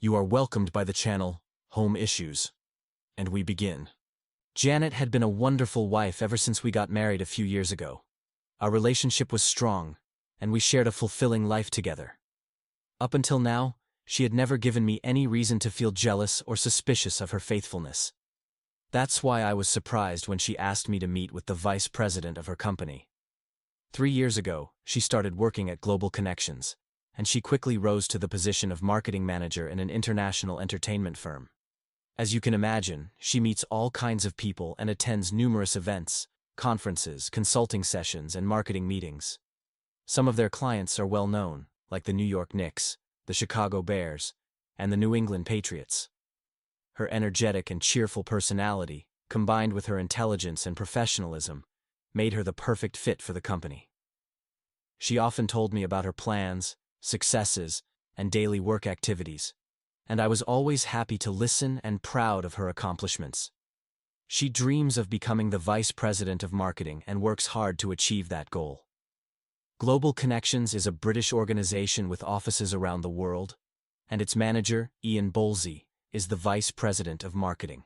You are welcomed by the channel, Home Issues. And we begin. Janet had been a wonderful wife ever since we got married a few years ago. Our relationship was strong, and we shared a fulfilling life together. Up until now, she had never given me any reason to feel jealous or suspicious of her faithfulness. That's why I was surprised when she asked me to meet with the vice president of her company. 3 years ago, she started working at Revengelconsequences, and she quickly rose to the position of marketing manager in an international entertainment firm. As you can imagine, she meets all kinds of people and attends numerous events, conferences, consulting sessions, and marketing meetings. Some of their clients are well known, like the New York Knicks, the Chicago Bears, and the New England Patriots. Her energetic and cheerful personality, combined with her intelligence and professionalism, made her the perfect fit for the company. She often told me about her plans, successes, and daily work activities, and I was always happy to listen and proud of her accomplishments. She dreams of becoming the vice president of marketing and works hard to achieve that goal. Revengelconsequences is a British organization with offices around the world, and its manager, Ian Bowlesy, is the vice president of marketing.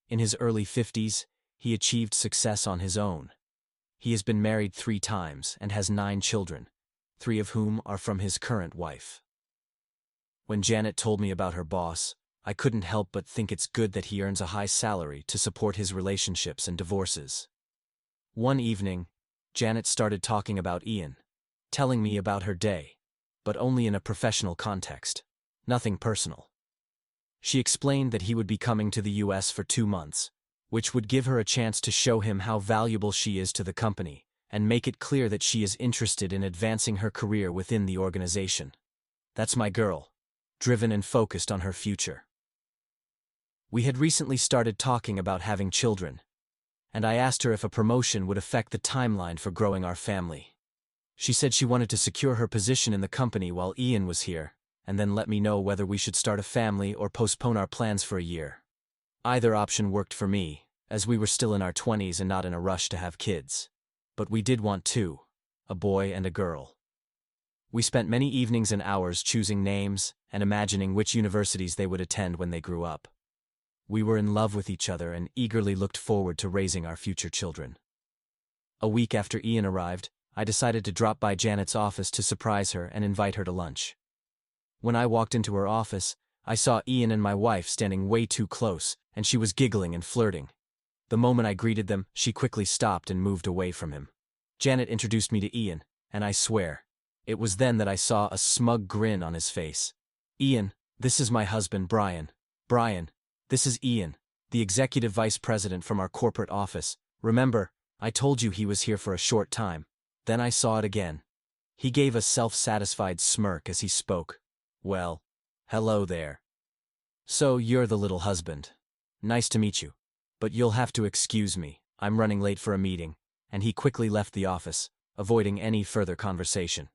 In his early 50s, he achieved success on his own. He has been married 3 times and has 9 children, 3 of whom are from his current wife. When Janet told me about her boss, I couldn't help but think it's good that he earns a high salary to support his relationships and divorces. One evening, Janet started talking about Ian, telling me about her day, but only in a professional context, nothing personal. She explained that he would be coming to the US for 2 months, which would give her a chance to show him how valuable she is to the company and make it clear that she is interested in advancing her career within the organization. That's my girl, driven and focused on her future. We had recently started talking about having children, and I asked her if a promotion would affect the timeline for growing our family. She said she wanted to secure her position in the company while Ian was here, and then let me know whether we should start a family or postpone our plans for a year. Either option worked for me, as we were still in our 20s and not in a rush to have kids. But we did want 2, a boy and a girl. We spent many evenings and hours choosing names and imagining which universities they would attend when they grew up. We were in love with each other and eagerly looked forward to raising our future children. A week after Ian arrived, I decided to drop by Janet's office to surprise her and invite her to lunch. When I walked into her office, I saw Ian and my wife standing way too close, and she was giggling and flirting. The moment I greeted them, she quickly stopped and moved away from him. Janet introduced me to Ian, and I swear, it was then that I saw a smug grin on his face. "Ian, this is my husband, Brian. Brian, this is Ian, the executive vice president from our corporate office. Remember, I told you he was here for a short time." Then I saw it again. He gave a self-satisfied smirk as he spoke. "Well, hello there. So you're the little husband. Nice to meet you. But you'll have to excuse me, I'm running late for a meeting," and he quickly left the office, avoiding any further conversation.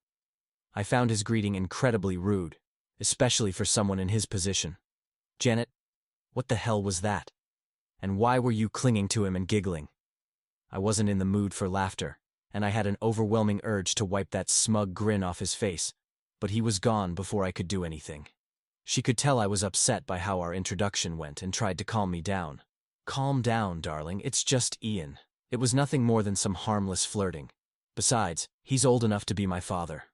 I found his greeting incredibly rude, especially for someone in his position. "Janet, what the hell was that? And why were you clinging to him and giggling?" I wasn't in the mood for laughter, and I had an overwhelming urge to wipe that smug grin off his face, but he was gone before I could do anything. She could tell I was upset by how our introduction went and tried to calm me down. "Calm down, darling, it's just Ian. It was nothing more than some harmless flirting. Besides, he's old enough to be my father.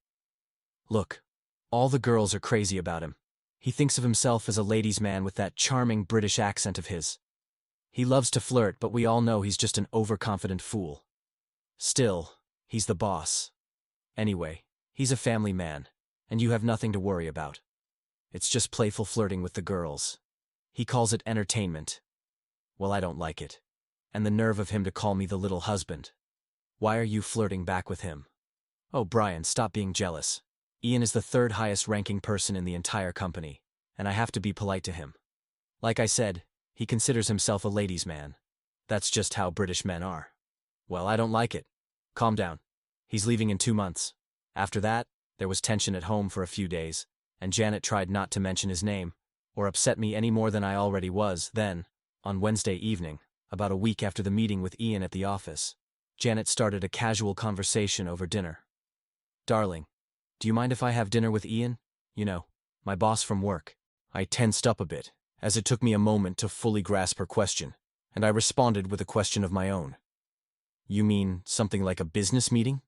Look, all the girls are crazy about him. He thinks of himself as a ladies' man with that charming British accent of his. He loves to flirt, but we all know he's just an overconfident fool. Still, he's the boss. Anyway, he's a family man, and you have nothing to worry about. It's just playful flirting with the girls. He calls it entertainment. Well, I don't like it. And the nerve of him to call me the little husband. Why are you flirting back with him? Oh, Brian, stop being jealous. Ian is the 3rd highest ranking person in the entire company, and I have to be polite to him. Like I said, he considers himself a ladies' man. That's just how British men are. Well, I don't like it. Calm down. He's leaving in 2 months. After that, there was tension at home for a few days, and Janet tried not to mention his name, or upset me any more than I already was. Then, on Wednesday evening, about a week after the meeting with Ian at the office, Janet started a casual conversation over dinner. "Darling, do you mind if I have dinner with Ian? You know, my boss from work. I tensed up a bit, as it took me a moment to fully grasp her question, and I responded with a question of my own. You mean something like a business meeting?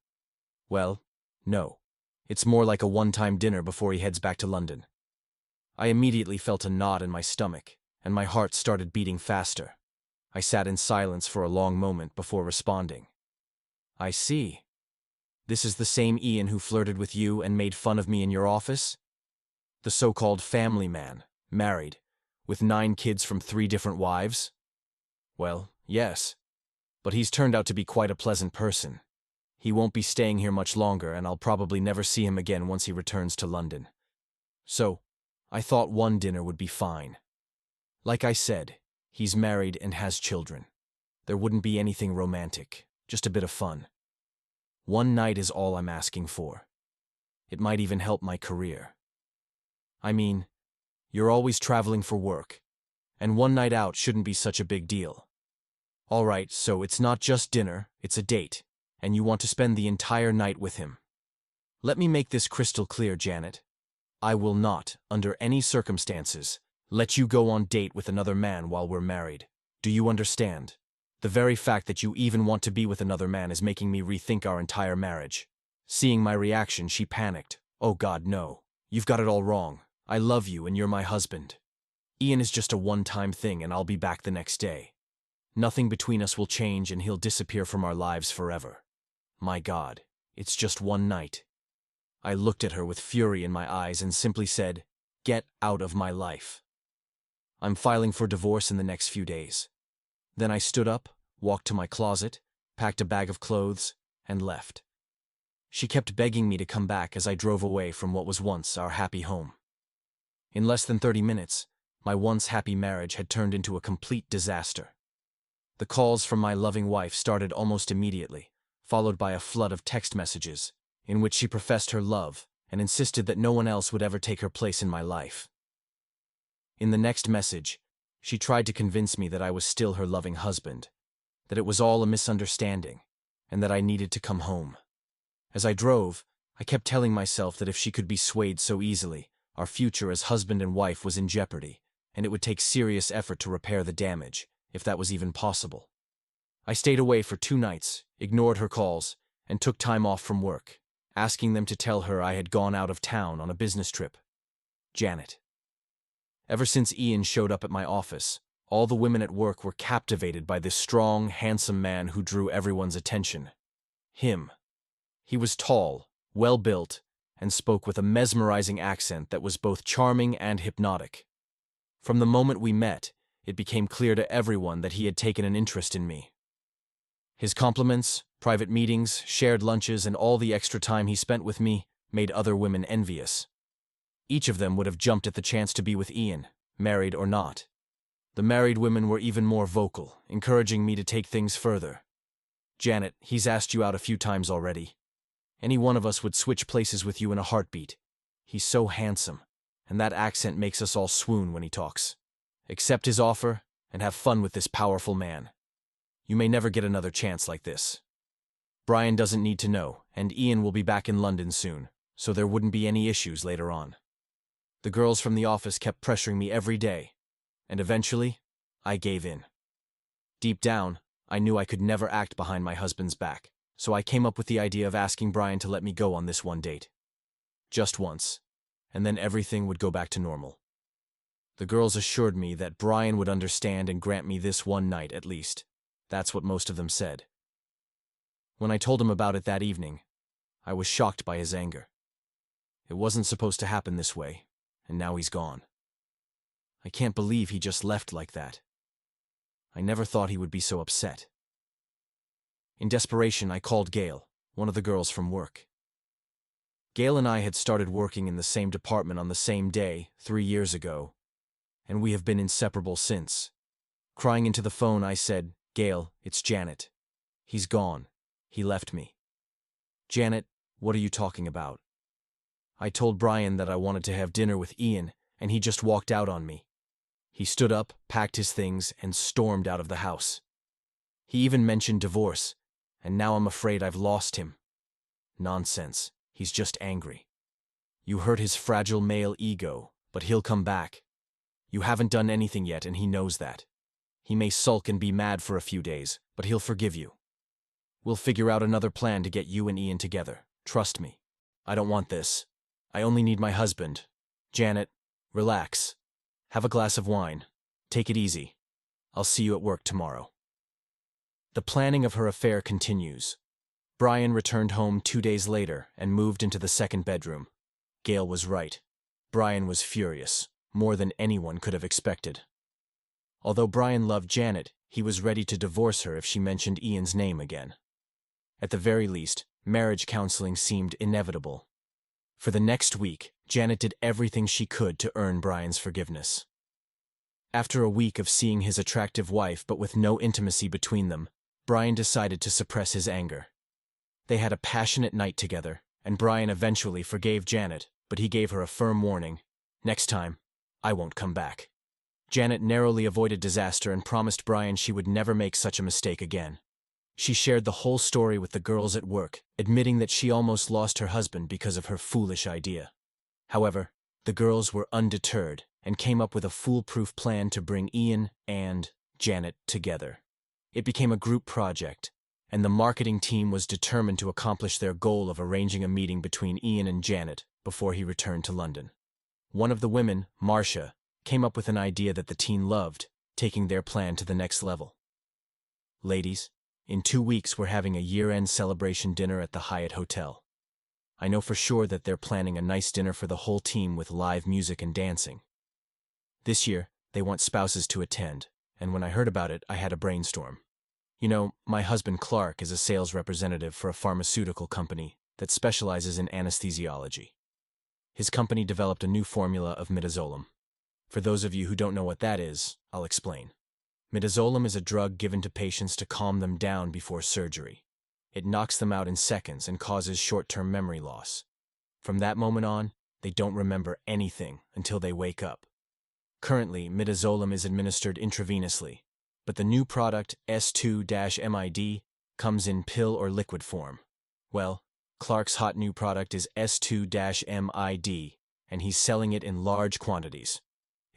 Well, no. It's more like a one-time dinner before he heads back to London. I immediately felt a knot in my stomach, and my heart started beating faster. I sat in silence for a long moment before responding. I see. This is the same Ian who flirted with you and made fun of me in your office? The so-called family man, married, with 9 kids from 3 different wives? Well, yes. But he's turned out to be quite a pleasant person. He won't be staying here much longer, and I'll probably never see him again once he returns to London. So, I thought one dinner would be fine. Like I said, he's married and has children. There wouldn't be anything romantic, just a bit of fun. One night is all I'm asking for. It might even help my career. I mean, you're always traveling for work, and one night out shouldn't be such a big deal. All right, so it's not just dinner, it's a date, and you want to spend the entire night with him. Let me make this crystal clear, Janet. I will not, under any circumstances, let you go on date with another man while we're married. Do you understand? The very fact that you even want to be with another man is making me rethink our entire marriage. Seeing my reaction, she panicked. Oh God, no. You've got it all wrong. I love you and you're my husband. Ian is just a one-time thing and I'll be back the next day. Nothing between us will change and he'll disappear from our lives forever. My God, it's just one night. I looked at her with fury in my eyes and simply said, "Get out of my life." I'm filing for divorce in the next few days. Then I stood up, walked to my closet, packed a bag of clothes, and left. She kept begging me to come back as I drove away from what was once our happy home. In less than 30 minutes, my once happy marriage had turned into a complete disaster. The calls from my loving wife started almost immediately, followed by a flood of text messages, in which she professed her love and insisted that no one else would ever take her place in my life. In the next message, she tried to convince me that I was still her loving husband, that it was all a misunderstanding, and that I needed to come home. As I drove, I kept telling myself that if she could be swayed so easily, our future as husband and wife was in jeopardy, and it would take serious effort to repair the damage, if that was even possible. I stayed away for 2 nights, ignored her calls, and took time off from work, asking them to tell her I had gone out of town on a business trip. Janet. Ever since Ian showed up at my office, all the women at work were captivated by this strong, handsome man who drew everyone's attention. Him. He was tall, well-built, and spoke with a mesmerizing accent that was both charming and hypnotic. From the moment we met, it became clear to everyone that he had taken an interest in me. His compliments, private meetings, shared lunches, and all the extra time he spent with me made other women envious. Each of them would have jumped at the chance to be with Ian, married or not. The married women were even more vocal, encouraging me to take things further. "Janet, he's asked you out a few times already. Any one of us would switch places with you in a heartbeat. He's so handsome, and that accent makes us all swoon when he talks. Accept his offer, and have fun with this powerful man. You may never get another chance like this. Brian doesn't need to know, and Ian will be back in London soon, so there wouldn't be any issues later on." The girls from the office kept pressuring me every day, and eventually, I gave in. Deep down, I knew I could never act behind my husband's back, so I came up with the idea of asking Brian to let me go on this one date. Just once, and then everything would go back to normal. The girls assured me that Brian would understand and grant me this one night at least. That's what most of them said. When I told him about it that evening, I was shocked by his anger. It wasn't supposed to happen this way, and now he's gone. I can't believe he just left like that. I never thought he would be so upset. In desperation, I called Gail, one of the girls from work. Gail and I had started working in the same department on the same day 3 years ago, and we have been inseparable since. Crying into the phone, I said, "Gail, it's Janet. He's gone. He left me." "Janet, what are you talking about?" I told Brian that I wanted to have dinner with Ian, and he just walked out on me. He stood up, packed his things, and stormed out of the house. He even mentioned divorce, and now I'm afraid I've lost him. Nonsense. He's just angry. You hurt his fragile male ego, but he'll come back. You haven't done anything yet, and he knows that. He may sulk and be mad for a few days, but he'll forgive you. We'll figure out another plan to get you and Ian together. Trust me. I don't want this. I only need my husband. Janet, relax. Have a glass of wine. Take it easy. I'll see you at work tomorrow. The planning of her affair continues. Brian returned home 2 days later and moved into the second bedroom. Gail was right. Brian was furious, more than anyone could have expected. Although Brian loved Janet, he was ready to divorce her if she mentioned Ian's name again. At the very least, marriage counseling seemed inevitable. For the next week, Janet did everything she could to earn Brian's forgiveness. After a week of seeing his attractive wife but with no intimacy between them, Brian decided to suppress his anger. They had a passionate night together, and Brian eventually forgave Janet, but he gave her a firm warning. Next time, I won't come back. Janet narrowly avoided disaster and promised Brian she would never make such a mistake again. She shared the whole story with the girls at work, admitting that she almost lost her husband because of her foolish idea. However, the girls were undeterred and came up with a foolproof plan to bring Ian and Janet together. It became a group project, and the marketing team was determined to accomplish their goal of arranging a meeting between Ian and Janet before he returned to London. One of the women, Marcia, came up with an idea that the teen loved, taking their plan to the next level. Ladies, in 2 weeks we're having a year-end celebration dinner at the Hyatt Hotel. I know for sure that they're planning a nice dinner for the whole team with live music and dancing. This year, they want spouses to attend, and when I heard about it, I had a brainstorm. You know, my husband Clark is a sales representative for a pharmaceutical company that specializes in anesthesiology. His company developed a new formula of midazolam. For those of you who don't know what that is, I'll explain. Midazolam is a drug given to patients to calm them down before surgery. It knocks them out in seconds and causes short-term memory loss. From that moment on, they don't remember anything until they wake up. Currently, midazolam is administered intravenously, but the new product, S2-MID, comes in pill or liquid form. Well, Clark's hot new product is S2-MID, and he's selling it in large quantities.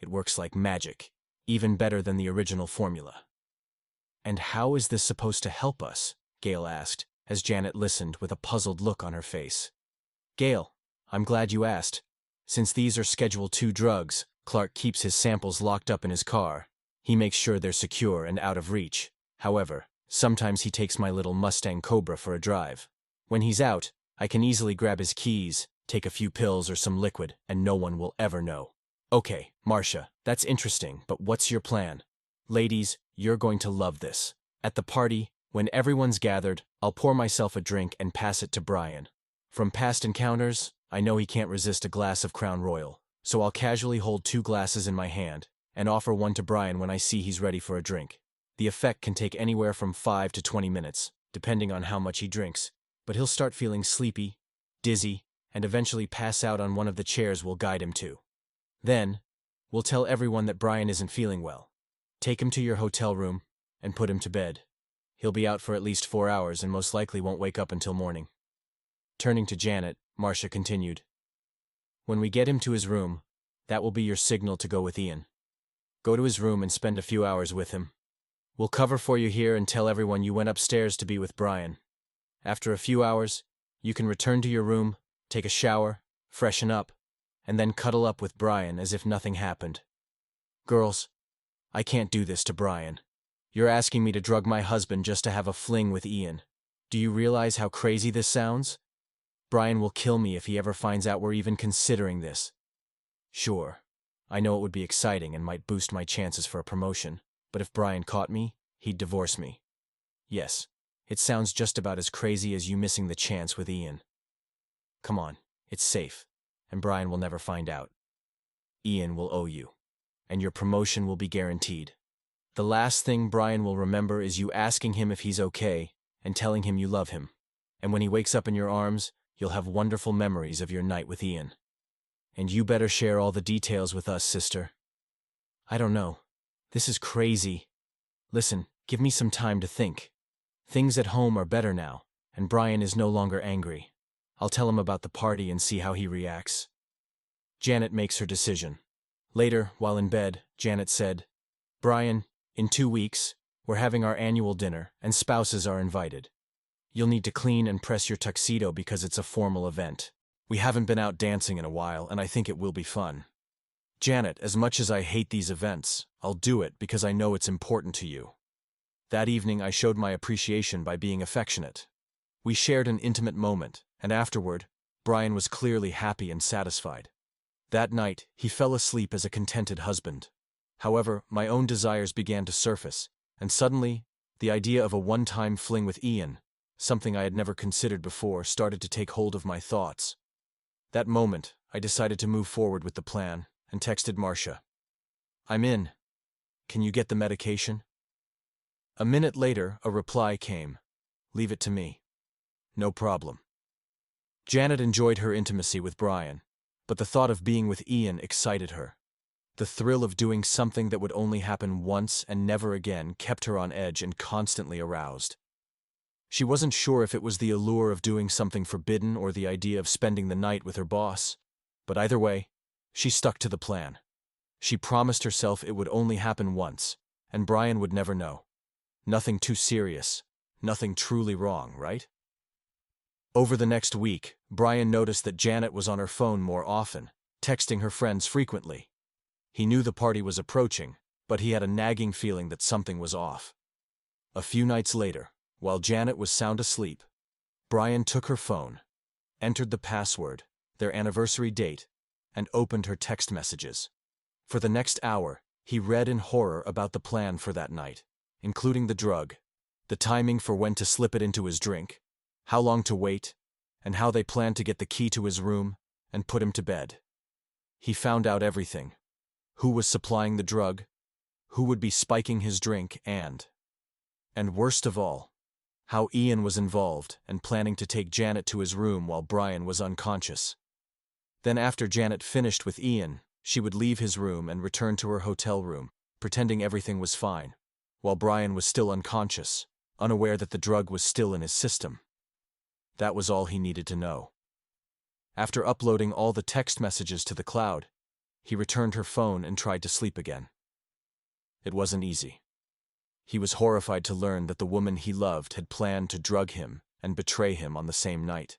It works like magic, even better than the original formula. And how is this supposed to help us? Gail asked, as Janet listened with a puzzled look on her face. Gail, I'm glad you asked. Since these are Schedule II drugs, Clark keeps his samples locked up in his car. He makes sure they're secure and out of reach. However, sometimes he takes my little Mustang Cobra for a drive. When he's out, I can easily grab his keys, take a few pills or some liquid, and no one will ever know. Okay, Marcia, that's interesting, but what's your plan? Ladies, you're going to love this. At the party, when everyone's gathered, I'll pour myself a drink and pass it to Brian. From past encounters, I know he can't resist a glass of Crown Royal, so I'll casually hold 2 glasses in my hand and offer one to Brian when I see he's ready for a drink. The effect can take anywhere from 5 to 20 minutes, depending on how much he drinks, but he'll start feeling sleepy, dizzy, and eventually pass out on one of the chairs we'll guide him to. Then, we'll tell everyone that Brian isn't feeling well. Take him to your hotel room and put him to bed. He'll be out for at least 4 hours and most likely won't wake up until morning. Turning to Janet, Marcia continued. When we get him to his room, that will be your signal to go with Ian. Go to his room and spend a few hours with him. We'll cover for you here and tell everyone you went upstairs to be with Brian. After a few hours, you can return to your room, take a shower, freshen up, and then cuddle up with Brian as if nothing happened. Girls, I can't do this to Brian. You're asking me to drug my husband just to have a fling with Ian. Do you realize how crazy this sounds? Brian will kill me if he ever finds out we're even considering this. Sure, I know it would be exciting and might boost my chances for a promotion, but if Brian caught me, he'd divorce me. Yes, it sounds just about as crazy as you missing the chance with Ian. Come on, it's safe, and Brian will never find out. Ian will owe you, and your promotion will be guaranteed. The last thing Brian will remember is you asking him if he's okay and telling him you love him. And when he wakes up in your arms, you'll have wonderful memories of your night with Ian. And you better share all the details with us, sister. I don't know. This is crazy. Listen, give me some time to think. Things at home are better now, and Brian is no longer angry. I'll tell him about the party and see how he reacts. Janet makes her decision. Later, while in bed, Janet said, "Brian, in 2 weeks, we're having our annual dinner, and spouses are invited. You'll need to clean and press your tuxedo because it's a formal event. We haven't been out dancing in a while, and I think it will be fun." Janet, as much as I hate these events, I'll do it because I know it's important to you. That evening I showed my appreciation by being affectionate. We shared an intimate moment, and afterward, Brian was clearly happy and satisfied. That night, he fell asleep as a contented husband. However, my own desires began to surface, and suddenly, the idea of a one-time fling with Ian, something I had never considered before, started to take hold of my thoughts. That moment, I decided to move forward with the plan, and texted Marcia. "I'm in. Can you get the medication?" A minute later, a reply came. "Leave it to me." "No problem." Janet enjoyed her intimacy with Brian, but the thought of being with Ian excited her. The thrill of doing something that would only happen once and never again kept her on edge and constantly aroused. She wasn't sure if it was the allure of doing something forbidden or the idea of spending the night with her boss, but either way, she stuck to the plan. She promised herself it would only happen once, and Brian would never know. Nothing too serious, nothing truly wrong, right? Over the next week, Brian noticed that Janet was on her phone more often, texting her friends frequently. He knew the party was approaching, but he had a nagging feeling that something was off. A few nights later, while Janet was sound asleep, Brian took her phone, entered the password, their anniversary date, and opened her text messages. For the next hour, he read in horror about the plan for that night, including the drug, the timing for when to slip it into his drink, how long to wait, and how they planned to get the key to his room and put him to bed. He found out everything: who was supplying the drug, who would be spiking his drink, and worst of all, how Ian was involved and planning to take Janet to his room while Brian was unconscious. Then after Janet finished with Ian, she would leave his room and return to her hotel room, pretending everything was fine, while Brian was still unconscious, unaware that the drug was still in his system. That was all he needed to know. After uploading all the text messages to the cloud, he returned her phone and tried to sleep again. It wasn't easy. He was horrified to learn that the woman he loved had planned to drug him and betray him on the same night.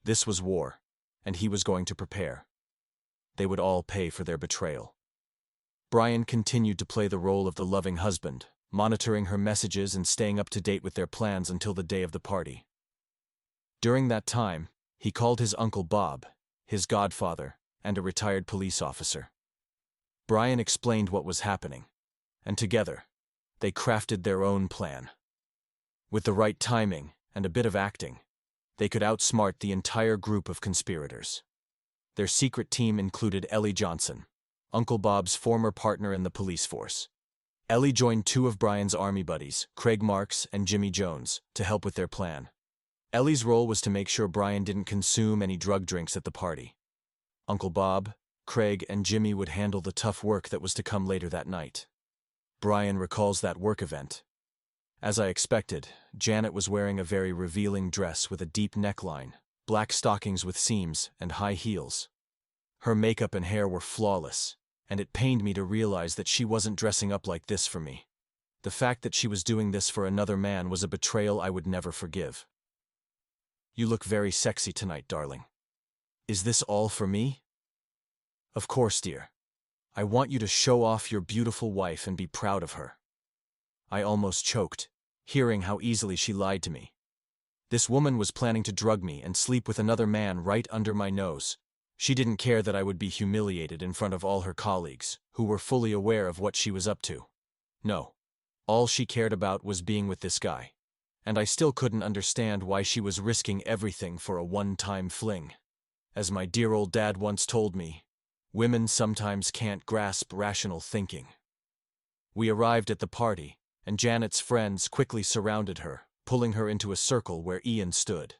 This was war, and he was going to prepare. They would all pay for their betrayal. Brian continued to play the role of the loving husband, monitoring her messages and staying up to date with their plans until the day of the party. During that time, he called his Uncle Bob, his godfather, and a retired police officer. Brian explained what was happening, and together, they crafted their own plan. With the right timing and a bit of acting, they could outsmart the entire group of conspirators. Their secret team included Ellie Johnson, Uncle Bob's former partner in the police force. Ellie joined two of Brian's army buddies, Craig Marks and Jimmy Jones, to help with their plan. Ellie's role was to make sure Brian didn't consume any drug drinks at the party. Uncle Bob, Craig, and Jimmy would handle the tough work that was to come later that night. Brian recalls that work event. As I expected, Janet was wearing a very revealing dress with a deep neckline, black stockings with seams, and high heels. Her makeup and hair were flawless, and it pained me to realize that she wasn't dressing up like this for me. The fact that she was doing this for another man was a betrayal I would never forgive. "You look very sexy tonight, darling. Is this all for me?" "Of course, dear. I want you to show off your beautiful wife and be proud of her." I almost choked, hearing how easily she lied to me. This woman was planning to drug me and sleep with another man right under my nose. She didn't care that I would be humiliated in front of all her colleagues, who were fully aware of what she was up to. No. All she cared about was being with this guy. And I still couldn't understand why she was risking everything for a one-time fling. As my dear old dad once told me, women sometimes can't grasp rational thinking. We arrived at the party, and Janet's friends quickly surrounded her, pulling her into a circle where Ian stood.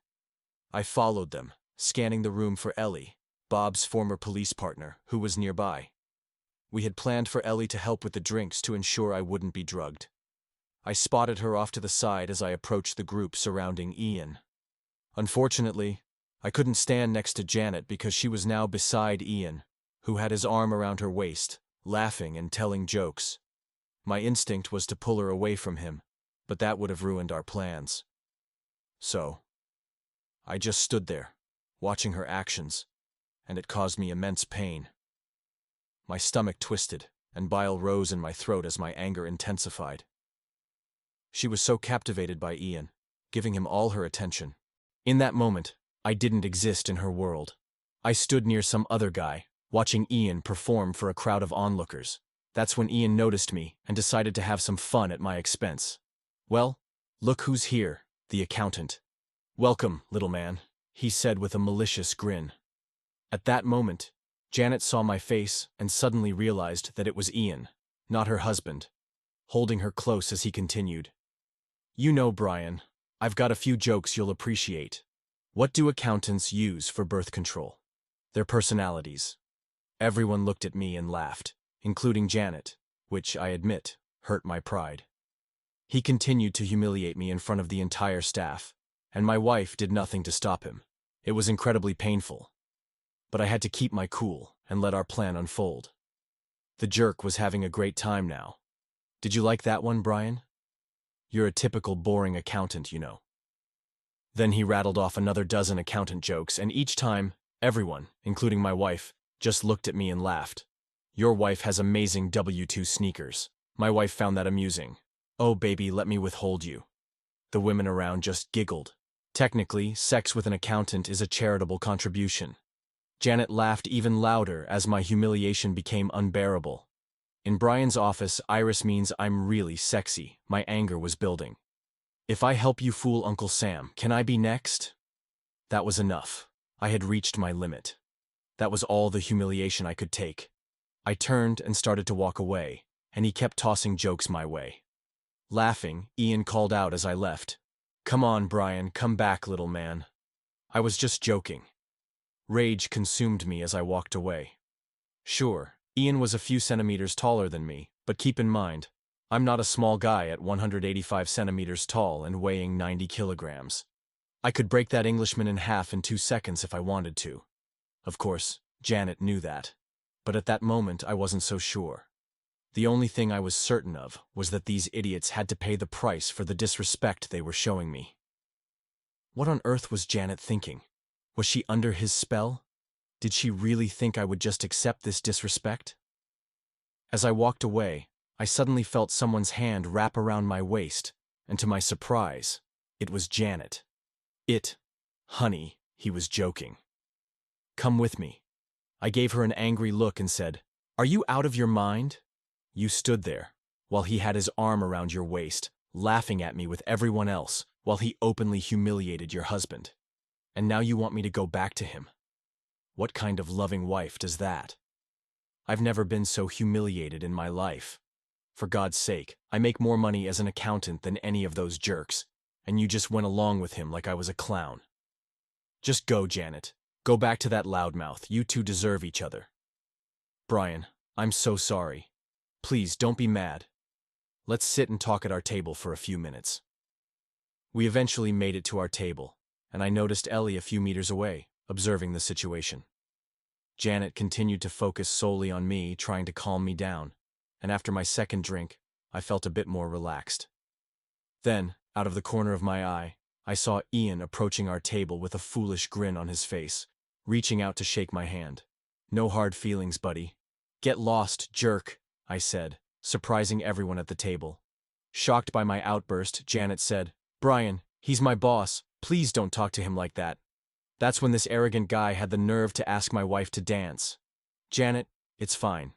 I followed them, scanning the room for Ellie, Bob's former police partner, who was nearby. We had planned for Ellie to help with the drinks to ensure I wouldn't be drugged. I spotted her off to the side as I approached the group surrounding Ian. Unfortunately, I couldn't stand next to Janet because she was now beside Ian, who had his arm around her waist, laughing and telling jokes. My instinct was to pull her away from him, but that would have ruined our plans. So, I just stood there, watching her actions, and it caused me immense pain. My stomach twisted, and bile rose in my throat as my anger intensified. She was so captivated by Ian, giving him all her attention. In that moment, I didn't exist in her world. I stood near some other guy, watching Ian perform for a crowd of onlookers. That's when Ian noticed me and decided to have some fun at my expense. "Well, look who's here," the accountant. "Welcome, little man," he said with a malicious grin. At that moment, Janet saw my face and suddenly realized that it was Ian, not her husband, holding her close as he continued. "You know, Brian, I've got a few jokes you'll appreciate. What do accountants use for birth control? Their personalities." Everyone looked at me and laughed, including Janet, which, I admit, hurt my pride. He continued to humiliate me in front of the entire staff, and my wife did nothing to stop him. It was incredibly painful. But I had to keep my cool and let our plan unfold. The jerk was having a great time now. "Did you like that one, Brian? You're a typical boring accountant, you know." Then he rattled off another dozen accountant jokes, and each time, everyone, including my wife, just looked at me and laughed. "Your wife has amazing W2 sneakers." My wife found that amusing. "Oh, baby, let me withhold you." The women around just giggled. Technically, sex with an accountant is a charitable contribution. Janet laughed even louder as my humiliation became unbearable. In Brian's office, Iris means I'm really sexy. My anger was building. "If I help you fool Uncle Sam, can I be next?" That was enough. I had reached my limit. That was all the humiliation I could take. I turned and started to walk away, and he kept tossing jokes my way. Laughing, Ian called out as I left, "Come on, Brian, come back, little man." I was just joking. Rage consumed me as I walked away. Sure, Ian was a few centimeters taller than me, but keep in mind, I'm not a small guy at 185 centimeters tall and weighing 90 kilograms. I could break that Englishman in half in 2 seconds if I wanted to. Of course, Janet knew that. But at that moment, I wasn't so sure. The only thing I was certain of was that these idiots had to pay the price for the disrespect they were showing me. What on earth was Janet thinking? Was she under his spell? Did she really think I would just accept this disrespect? As I walked away, I suddenly felt someone's hand wrap around my waist, and to my surprise, it was Janet. Honey, he was joking. "Come with me." I gave her an angry look and said, "Are you out of your mind? You stood there, while he had his arm around your waist, laughing at me with everyone else, while he openly humiliated your husband. And now you want me to go back to him? What kind of loving wife does that? I've never been so humiliated in my life. For God's sake, I make more money as an accountant than any of those jerks, and you just went along with him like I was a clown. Just go, Janet. Go back to that loudmouth. You two deserve each other." "Brian, I'm so sorry. Please, don't be mad. Let's sit and talk at our table for a few minutes." We eventually made it to our table, and I noticed Ellie a few meters away, observing the situation. Janet continued to focus solely on me, trying to calm me down, and after my second drink, I felt a bit more relaxed. Then, out of the corner of my eye, I saw Ian approaching our table with a foolish grin on his face, reaching out to shake my hand. "No hard feelings, buddy. Get lost, jerk," I said, surprising everyone at the table. Shocked by my outburst, Janet said, "Brian, he's my boss. Please don't talk to him like that." That's when this arrogant guy had the nerve to ask my wife to dance. "Janet, it's fine.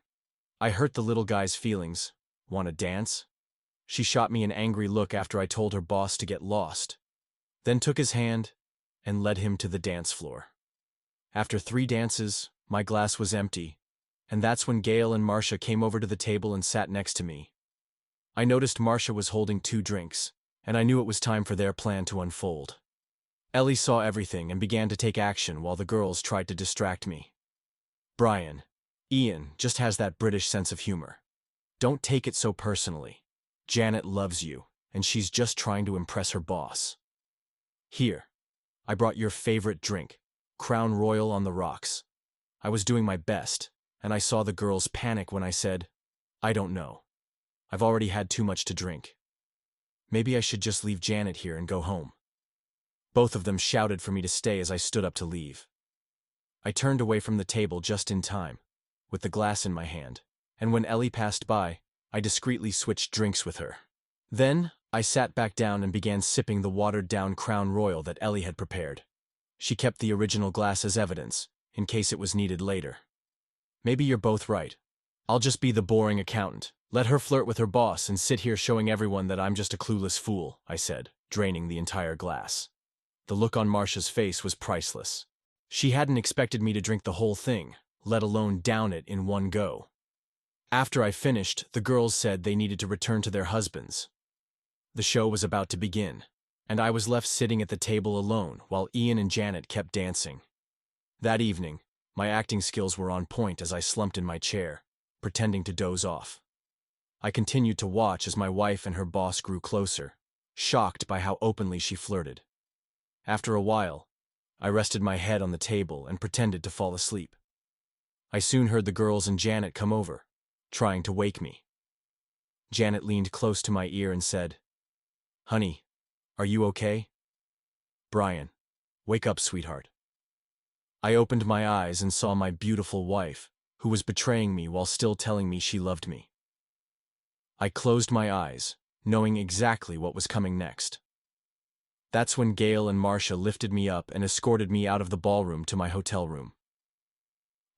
I hurt the little guy's feelings. Want to dance?" She shot me an angry look after I told her boss to get lost, then took his hand and led him to the dance floor. After 3 dances, my glass was empty, and that's when Gail and Marcia came over to the table and sat next to me. I noticed Marcia was holding 2 drinks, and I knew it was time for their plan to unfold. Ellie saw everything and began to take action while the girls tried to distract me. "Brian, Ian just has that British sense of humor. Don't take it so personally. Janet loves you, and she's just trying to impress her boss. Here, I brought your favorite drink, Crown Royal on the rocks. I was doing my best, and I saw the girls panic when I said, "I don't know. I've already had too much to drink. Maybe I should just leave Janet here and go home." Both of them shouted for me to stay as I stood up to leave. I turned away from the table just in time, with the glass in my hand, and when Ellie passed by, I discreetly switched drinks with her. Then, I sat back down and began sipping the watered-down Crown Royal that Ellie had prepared. She kept the original glass as evidence, in case it was needed later. "Maybe you're both right. I'll just be the boring accountant. Let her flirt with her boss and sit here showing everyone that I'm just a clueless fool," I said, draining the entire glass. The look on Marcia's face was priceless. She hadn't expected me to drink the whole thing, let alone down it in one go. After I finished, the girls said they needed to return to their husbands. The show was about to begin, and I was left sitting at the table alone while Ian and Janet kept dancing. That evening, my acting skills were on point as I slumped in my chair, pretending to doze off. I continued to watch as my wife and her boss grew closer, shocked by how openly she flirted. After a while, I rested my head on the table and pretended to fall asleep. I soon heard the girls and Janet come over, trying to wake me. Janet leaned close to my ear and said, "Honey, are you okay?" "Brian, wake up, sweetheart." I opened my eyes and saw my beautiful wife, who was betraying me while still telling me she loved me. I closed my eyes, knowing exactly what was coming next. That's when Gail and Marcia lifted me up and escorted me out of the ballroom to my hotel room.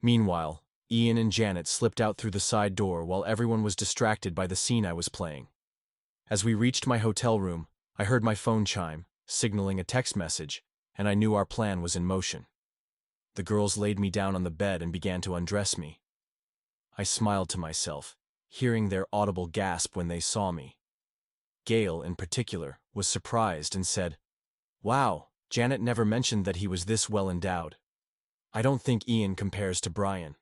Meanwhile, Ian and Janet slipped out through the side door while everyone was distracted by the scene I was playing. As we reached my hotel room, I heard my phone chime, signaling a text message, and I knew our plan was in motion. The girls laid me down on the bed and began to undress me. I smiled to myself, hearing their audible gasp when they saw me. Gail, in particular, was surprised and said, "Wow, Janet never mentioned that he was this well endowed. I don't think Ian compares to Brian.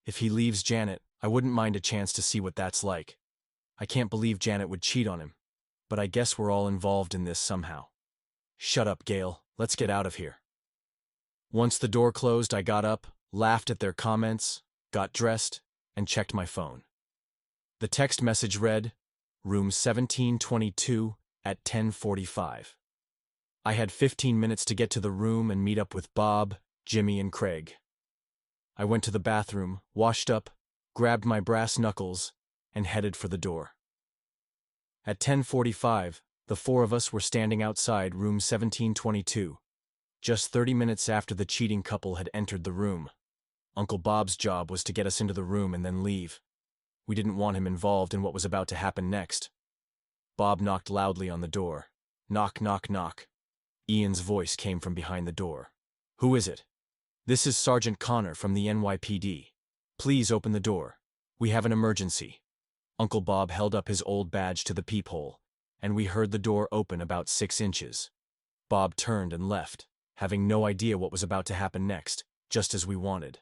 If he leaves Janet, I wouldn't mind a chance to see what that's like. I can't believe Janet would cheat on him, but I guess we're all involved in this somehow." "Shut up, Gail. Let's get out of here." Once the door closed, I got up, laughed at their comments, got dressed, and checked my phone. The text message read, "Room 1722 at 10:45. I had 15 minutes to get to the room and meet up with Bob, Jimmy, and Craig. I went to the bathroom, washed up, grabbed my brass knuckles, and headed for the door. At 10:45, the four of us were standing outside room 1722, just 30 minutes after the cheating couple had entered the room. Uncle Bob's job was to get us into the room and then leave. We didn't want him involved in what was about to happen next. Bob knocked loudly on the door. Knock, knock, knock. Ian's voice came from behind the door. "Who is it?" "This is Sergeant Connor from the NYPD. Please open the door. We have an emergency." Uncle Bob held up his old badge to the peephole, and we heard the door open about 6 inches. Bob turned and left, having no idea what was about to happen next, just as we wanted.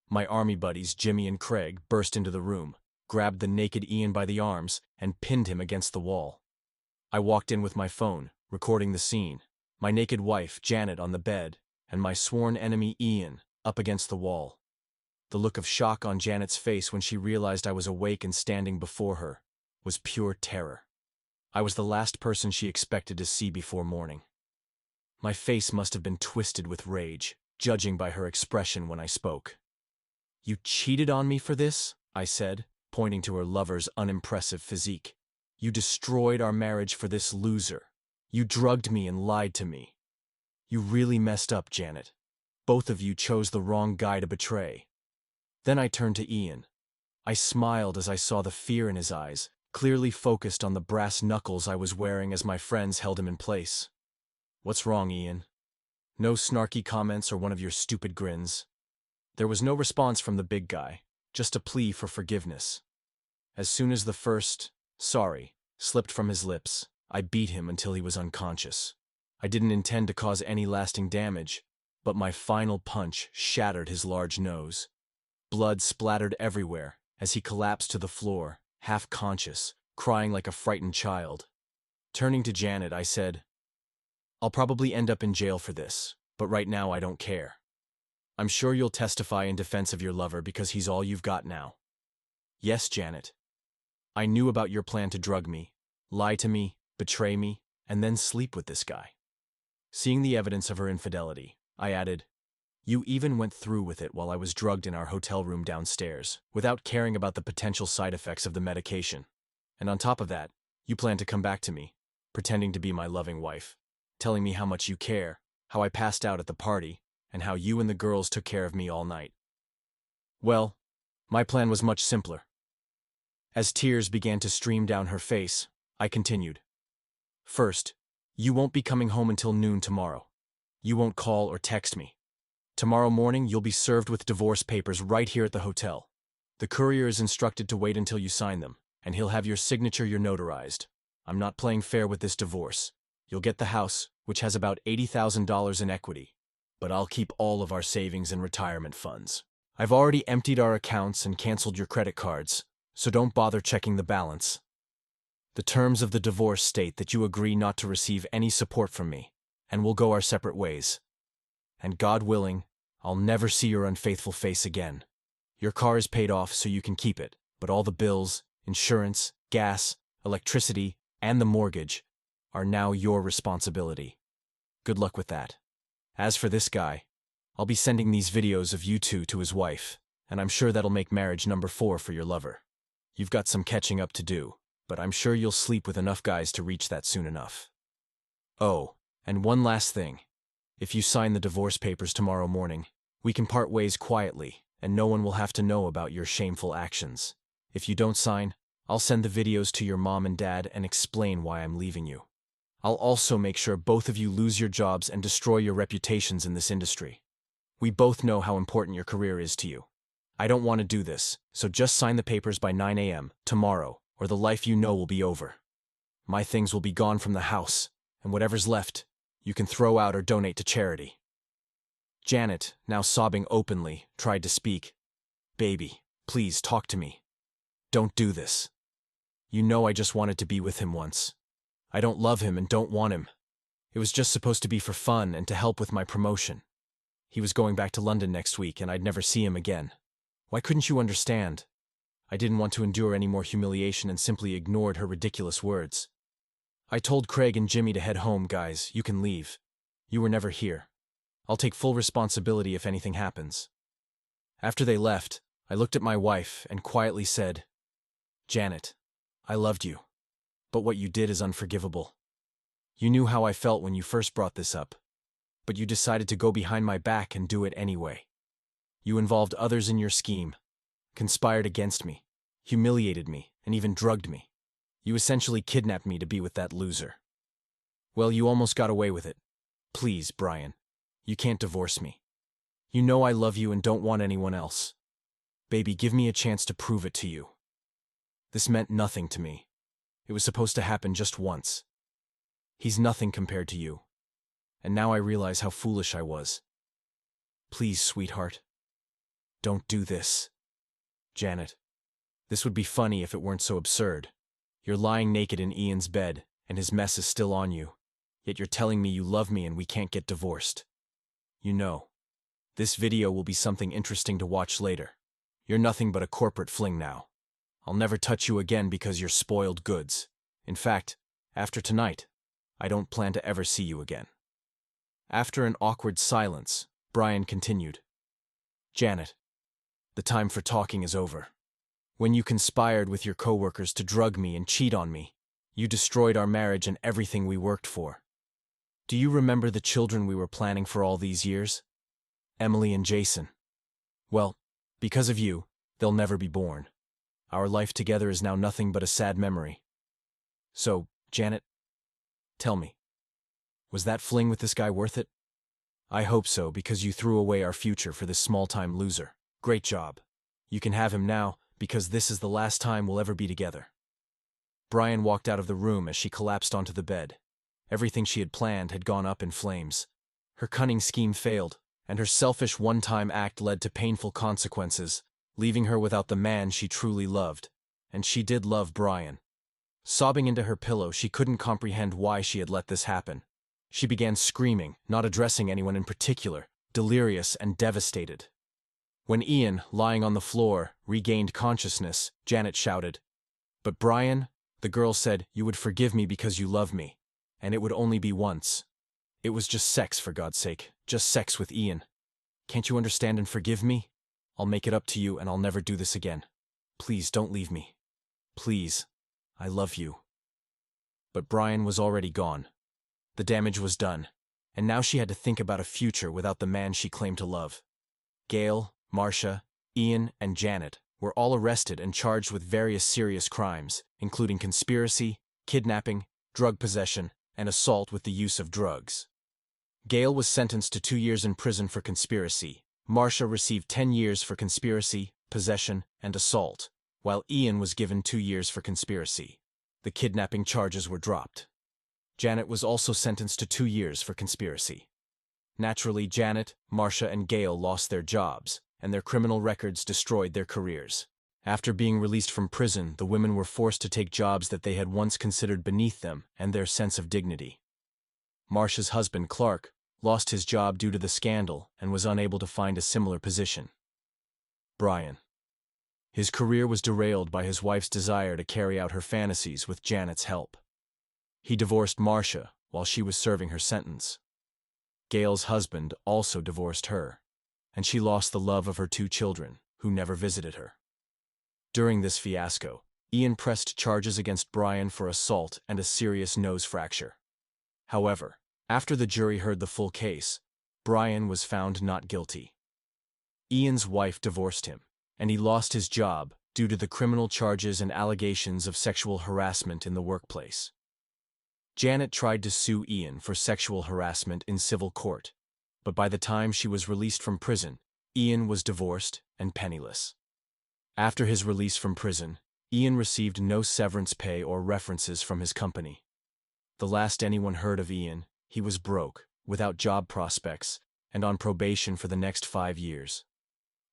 My army buddies Jimmy and Craig burst into the room, grabbed the naked Ian by the arms, and pinned him against the wall. I walked in with my phone, recording the scene, my naked wife, Janet, on the bed, and my sworn enemy, Ian, up against the wall. The look of shock on Janet's face when she realized I was awake and standing before her was pure terror. I was the last person she expected to see before morning. My face must have been twisted with rage, judging by her expression when I spoke. "You cheated on me for this?" I said, pointing to her lover's unimpressive physique. "You destroyed our marriage for this loser. You drugged me and lied to me. You really messed up, Janet. Both of you chose the wrong guy to betray." Then I turned to Ian. I smiled as I saw the fear in his eyes, clearly focused on the brass knuckles I was wearing as my friends held him in place. "What's wrong, Ian?" No snarky comments or one of your stupid grins. There was no response from the big guy, just a plea for forgiveness. As soon as the first, "sorry," slipped from his lips, I beat him until he was unconscious. I didn't intend to cause any lasting damage, but my final punch shattered his large nose. Blood splattered everywhere as he collapsed to the floor, half conscious, crying like a frightened child. Turning to Janet, I said, "I'll probably end up in jail for this, but right now I don't care." I'm sure you'll testify in defense of your lover because he's all you've got now. Yes, Janet. I knew about your plan to drug me, lie to me, betray me, and then sleep with this guy. Seeing the evidence of her infidelity, I added, you even went through with it while I was drugged in our hotel room downstairs, without caring about the potential side effects of the medication. And on top of that, you plan to come back to me, pretending to be my loving wife, telling me how much you care, how I passed out at the party, and how you and the girls took care of me all night. Well, my plan was much simpler. As tears began to stream down her face, I continued. First, you won't be coming home until noon tomorrow. You won't call or text me. Tomorrow morning, you'll be served with divorce papers right here at the hotel. The courier is instructed to wait until you sign them, and he'll have your signature notarized. I'm not playing fair with this divorce. You'll get the house, which has about $80,000 in equity, but I'll keep all of our savings and retirement funds. I've already emptied our accounts and canceled your credit cards, so don't bother checking the balance. The terms of the divorce state that you agree not to receive any support from me, and we'll go our separate ways. And God willing, I'll never see your unfaithful face again. Your car is paid off so you can keep it, but all the bills, insurance, gas, electricity, and the mortgage are now your responsibility. Good luck with that. As for this guy, I'll be sending these videos of you two to his wife, and I'm sure that'll make marriage number 4 for your lover. You've got some catching up to do, but I'm sure you'll sleep with enough guys to reach that soon enough. Oh, and one last thing. If you sign the divorce papers tomorrow morning, we can part ways quietly, and no one will have to know about your shameful actions. If you don't sign, I'll send the videos to your mom and dad and explain why I'm leaving you. I'll also make sure both of you lose your jobs and destroy your reputations in this industry. We both know how important your career is to you. I don't want to do this, so just sign the papers by 9 a.m. tomorrow, or the life you know will be over. My things will be gone from the house, and whatever's left, you can throw out or donate to charity. Janet, now sobbing openly, tried to speak. Baby, please talk to me. Don't do this. You know I just wanted to be with him once. I don't love him and don't want him. It was just supposed to be for fun and to help with my promotion. He was going back to London next week and I'd never see him again. Why couldn't you understand? I didn't want to endure any more humiliation and simply ignored her ridiculous words. I told Craig and Jimmy to head home, guys. You can leave. You were never here. I'll take full responsibility if anything happens. After they left, I looked at my wife and quietly said, Janet, I loved you, but what you did is unforgivable. You knew how I felt when you first brought this up, but you decided to go behind my back and do it anyway. You involved others in your scheme, conspired against me, humiliated me, and even drugged me. You essentially kidnapped me to be with that loser. Well, you almost got away with it. Please, Brian, you can't divorce me. You know I love you and don't want anyone else. Baby, give me a chance to prove it to you. This meant nothing to me. It was supposed to happen just once. He's nothing compared to you. And now I realize how foolish I was. Please, sweetheart, don't do this. Janet, this would be funny if it weren't so absurd. You're lying naked in Ian's bed, and his mess is still on you. Yet you're telling me you love me and we can't get divorced. You know, this video will be something interesting to watch later. You're nothing but a corporate fling now. I'll never touch you again because you're spoiled goods. In fact, after tonight, I don't plan to ever see you again. After an awkward silence, Brian continued. Janet, the time for talking is over. When you conspired with your coworkers to drug me and cheat on me, you destroyed our marriage and everything we worked for. Do you remember the children we were planning for all these years? Emily and Jason. Well, because of you, they'll never be born. Our life together is now nothing but a sad memory. So, Janet, tell me, was that fling with this guy worth it? I hope so, because you threw away our future for this small-time loser. Great job. You can have him now, because this is the last time we'll ever be together. Brian walked out of the room as she collapsed onto the bed. Everything she had planned had gone up in flames. Her cunning scheme failed, and her selfish one-time act led to painful consequences, leaving her without the man she truly loved. And she did love Brian. Sobbing into her pillow, she couldn't comprehend why she had let this happen. She began screaming, not addressing anyone in particular, delirious and devastated. When Ian, lying on the floor, regained consciousness, Janet shouted, "But Brian," the girl said, "you would forgive me because you love me, and it would only be once. It was just sex, for God's sake, just sex with Ian. Can't you understand and forgive me? I'll make it up to you and I'll never do this again. Please don't leave me. Please. I love you." But Brian was already gone. The damage was done, and now she had to think about a future without the man she claimed to love. Gail, Marcia, Ian, and Janet were all arrested and charged with various serious crimes, including conspiracy, kidnapping, drug possession, and assault with the use of drugs. Gail was sentenced to 2 years in prison for conspiracy. Marcia received 10 years for conspiracy, possession, and assault, while Ian was given 2 years for conspiracy. The kidnapping charges were dropped. Janet was also sentenced to 2 years for conspiracy. Naturally, Janet, Marcia, and Gail lost their jobs, and their criminal records destroyed their careers. After being released from prison, the women were forced to take jobs that they had once considered beneath them and their sense of dignity. Marcia's husband, Clark, lost his job due to the scandal and was unable to find a similar position. Brian. His career was derailed by his wife's desire to carry out her fantasies with Janet's help. He divorced Marcia while she was serving her sentence. Gail's husband also divorced her, and she lost the love of her 2 children, who never visited her. During this fiasco, Ian pressed charges against Brian for assault and a serious nose fracture. However, after the jury heard the full case, Brian was found not guilty. Ian's wife divorced him, and he lost his job due to the criminal charges and allegations of sexual harassment in the workplace. Janet tried to sue Ian for sexual harassment in civil court, but by the time she was released from prison, Ian was divorced and penniless. After his release from prison, Ian received no severance pay or references from his company. The last anyone heard of Ian, he was broke, without job prospects, and on probation for the next 5 years.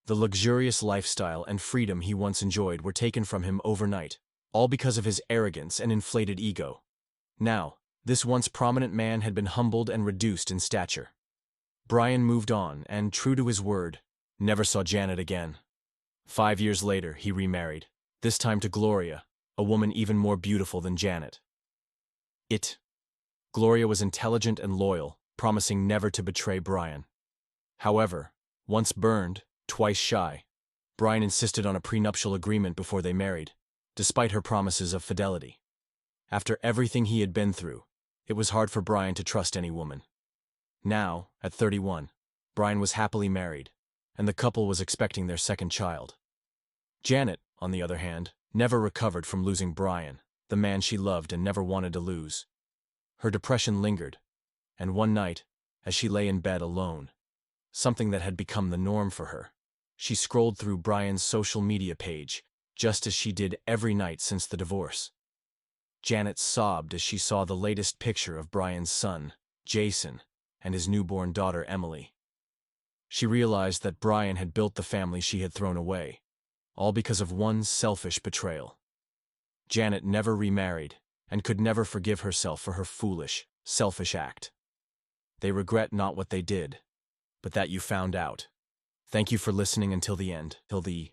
The luxurious lifestyle and freedom he once enjoyed were taken from him overnight, all because of his arrogance and inflated ego. Now, this once prominent man had been humbled and reduced in stature. Brian moved on and, true to his word, never saw Janet again. 5 years later, he remarried, this time to Gloria, a woman even more beautiful than Janet. Gloria was intelligent and loyal, promising never to betray Brian. However, once burned, twice shy, Brian insisted on a prenuptial agreement before they married, despite her promises of fidelity. After everything he had been through, it was hard for Brian to trust any woman. Now, at 31, Brian was happily married, and the couple was expecting their second child. Janet, on the other hand, never recovered from losing Brian, the man she loved and never wanted to lose. Her depression lingered, and one night, as she lay in bed alone, something that had become the norm for her, she scrolled through Brian's social media page, just as she did every night since the divorce. Janet sobbed as she saw the latest picture of Brian's son, Jason, and his newborn daughter, Emily. She realized that Brian had built the family she had thrown away, all because of one selfish betrayal. Janet never remarried and could never forgive herself for her foolish, selfish act. They regret not what they did, but that you found out. Thank you for listening until the end, till the